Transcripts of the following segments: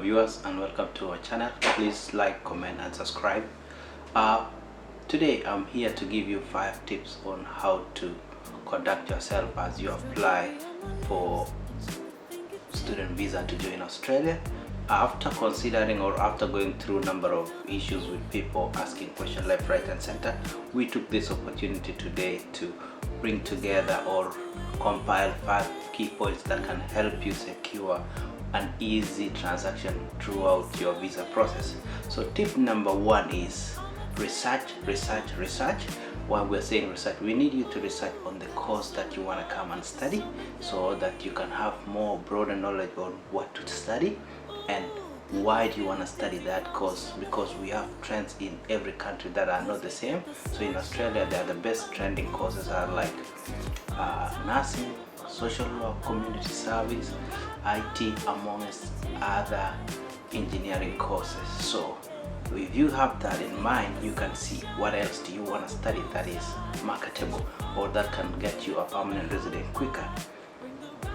viewers, and welcome to our channel. Please like, comment and subscribe. Today I'm here to give you 5 tips on how to conduct yourself as you apply for student visa to join Australia. After considering or after going through a number of issues with people asking questions left, right and center, we took this opportunity today to bring together or compile 5 key points that can help you secure an easy transaction throughout your visa process. So tip number 1 is research. Why we're saying research, we need you to research on the course that you want to come and study, so that you can have more broader knowledge on what to study and why do you want to study that course, because we have trends in every country that are not the same. So in Australia, the best trending courses are like nursing, social work, community service, IT, amongst other engineering courses. So if you have that in mind, you can see what else do you want to study that is marketable or that can get you a permanent resident quicker.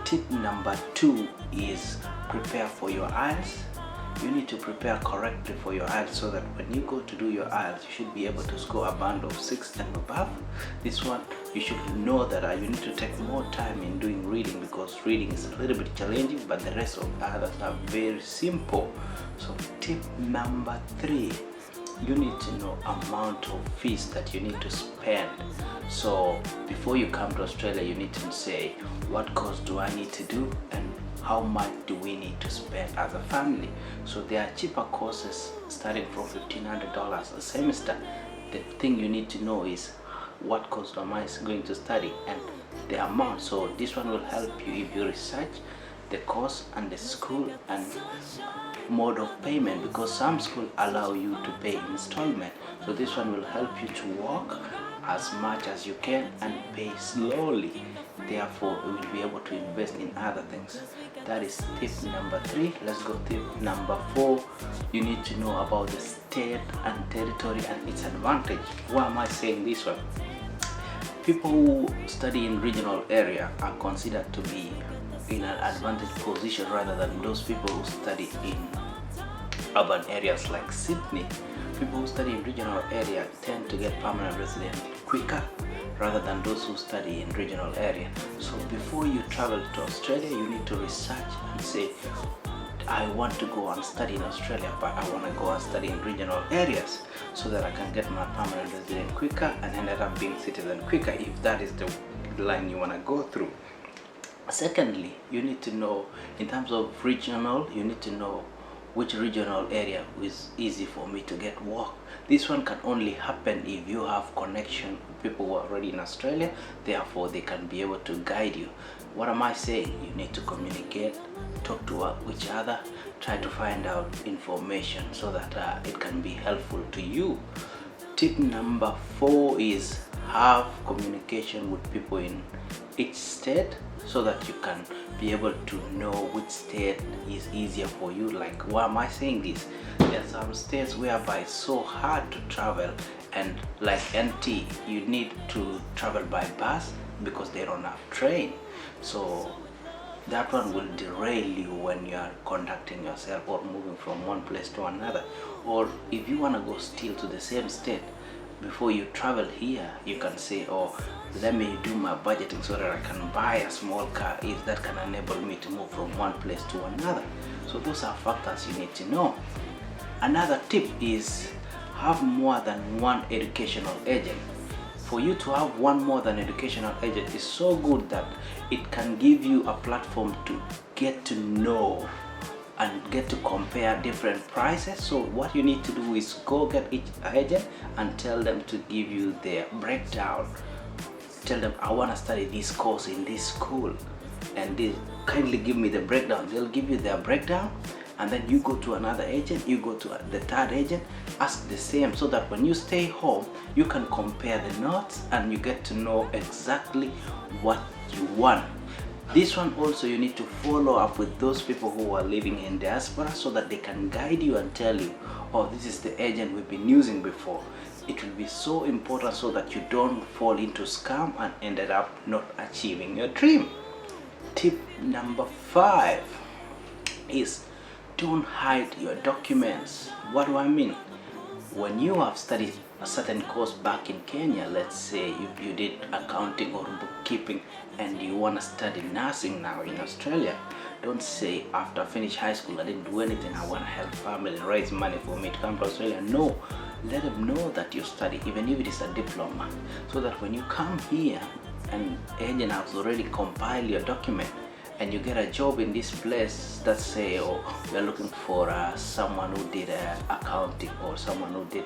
Tip number 2 is prepare for your IELTS. You need to prepare correctly for your IELTS so that when you go to do your IELTS, you should be able to score a band of 6 and above. This one, you should know that you need to take more time in doing reading, because reading is a little bit challenging, but the rest of the others are very simple. So tip number 3, you need to know amount of fees that you need to spend. So before you come to Australia, you need to say, what course do I need to do and how much do we need to spend as a family? So there are cheaper courses starting from $1,500 a semester. The thing you need to know is what course am I going to study and the amount. So this one will help you if you research the course and the school and mode of payment, because some schools allow you to pay installment. So this one will help you to work as much as you can and pay slowly. Therefore, you will be able to invest in other things. That is tip number 3. Let's go tip number 4. You need to know about the state and territory and its advantage. Why am I saying this one? People who study in regional area are considered to be in an advantage position rather than those people who study in urban areas like Sydney. People who study in regional area tend to get permanent resident quicker rather than those who study in regional area. So before you travel to Australia, you need to research and say, I want to go and study in Australia, but I want to go and study in regional areas so that I can get my permanent resident quicker and end up being citizen quicker, if that is the line you want to go through. Secondly, you need to know, in terms of regional, you need to know which regional area is easy for me to get work. This one can only happen if you have connection with people who are already in Australia, therefore they can be able to guide you. What am I saying? You need to communicate, talk to each other, try to find out information so that it can be helpful to you. Tip number 4 is have communication with people in each state so that you can be able to know which state is easier for you. Like, why am I saying this? There are some states whereby it's so hard to travel, and like NT, you need to travel by bus because they don't have train. So that one will derail you when you are conducting yourself or moving from one place to another. Or if you want to go still to the same state, before you travel here, you can say, oh, let me do my budgeting so that I can buy a small car, if that can enable me to move from one place to another. So those are factors you need to know. Another tip is have more than one educational agent. For you to have one more than educational agent is so good that it can give you a platform to get to know and get to compare different prices. So what you need to do is go get each agent and tell them to give you their breakdown. Tell them, I want to study this course in this school and they kindly give me the breakdown. They'll give you their breakdown, and then you go to another agent, you go to the third agent, ask the same, so that when you stay home you can compare the notes and you get to know exactly what you want. This one also, you need to follow up with those people who are living in diaspora so that they can guide you and tell you, oh, this is the agent we've been using before. It will be so important so that you don't fall into scam and ended up not achieving your dream. Tip number 5 is don't hide your documents. What do I mean? When you have studied a certain course back in Kenya, let's say you did accounting or bookkeeping and you want to study nursing now in Australia, don't say after I finish high school I didn't do anything, I want to help family raise money for me to come to Australia. No, let them know that you study, even if it is a diploma, so that when you come here and agent has already compiled your document and you get a job in this place that say, oh, we're looking for someone who did accounting or someone who did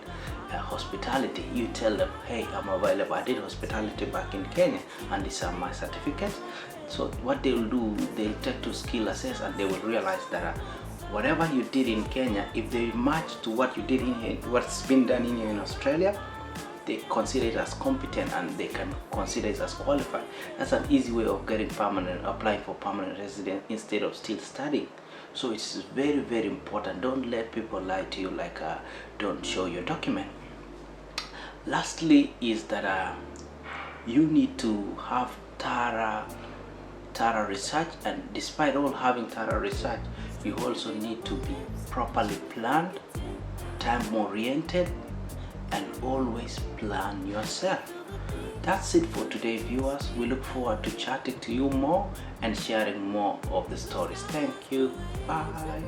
hospitality, you tell them, hey, I'm available, I did hospitality back in Kenya and these are my certificates. So what they will do, they'll take to skill assess and they will realize that whatever you did in Kenya, if they match to what you did in here, what's been done in here in Australia, they consider it as competent and they can consider it as qualified. That's an easy way of getting permanent, applying for permanent residence instead of still studying. So it's very, very important. Don't let people lie to you like don't show your document. Lastly is that you need to have thorough research, and despite all having thorough research, you also need to be properly planned, time oriented, and always plan yourself. That's it for today, viewers. We look forward to chatting to you more and sharing more of the stories. Thank you. Bye.